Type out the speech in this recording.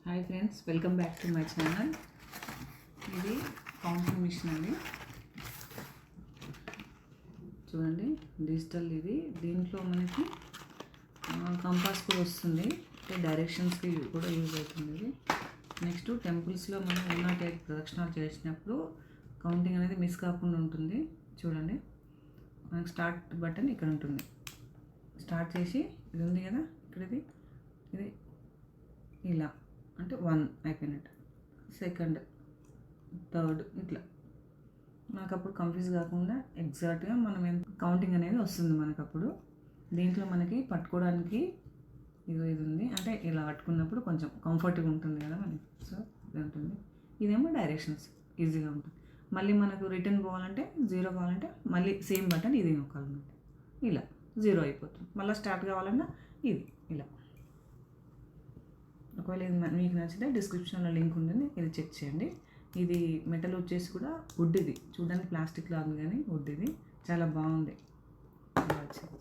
Hi friends, welcome back to my channel. ఇది counting machine అండి. చూడండి, డిజిటల్ ఇది. దీంట్లో మనకి కంపాస్ కూడా వస్తుంది, డైరెక్షన్స్కి కూడా యూజ్ అవుతుంది ఇది. నెక్స్ట్ టెంపుల్స్లో మనం 108 ప్రదక్షిణాలు చేసినప్పుడు కౌంటింగ్ అనేది మిస్ కాకుండా ఉంటుంది. చూడండి, మనకి స్టార్ట్ బటన్ ఇక్కడ ఉంటుంది. స్టార్ట్ చేసి ఇది ఉంది కదా, ఇక్కడ ఇది ఇలా అంటే 1 అయిపోయినట్టు, సెకండ్, థర్డ్, ఇట్లా మనకు అప్పుడు కన్ఫ్యూజ్ కాకుండా ఎగ్జాక్ట్గా మనం కౌంటింగ్ అనేది వస్తుంది మనకు అప్పుడు. దీంట్లో మనకి పట్టుకోవడానికి ఇది ఉంది, అంటే ఇలా పట్టుకున్నప్పుడు కొంచెం కంఫర్ట్గా ఉంటుంది కదా మనకి. సో ఇది ఉంటుంది. ఇదేమో డైరెక్షన్స్ ఈజీగా ఉంటుంది. మళ్ళీ మనకు రిటర్న్ పోవాలంటే 0 కావాలంటే మళ్ళీ సేమ్ బటన్ ఇది నొక్కాలన్నమాట. ఇలా 0 అయిపోతుంది. మళ్ళీ స్టార్ట్ కావాలన్నా ఇది ఇలా. ఒకవేళ ఇది మీకు నచ్చితే డిస్క్రిప్షన్లో లింక్ ఉంటుంది, ఇది చెక్ చేయండి. ఇది మెటల్ వచ్చేసి కూడా వుడ్. ఇది చూడడానికి ప్లాస్టిక్ లాగా కానీ వుడ్. ఇది చాలా బాగుంది. వచ్చింది.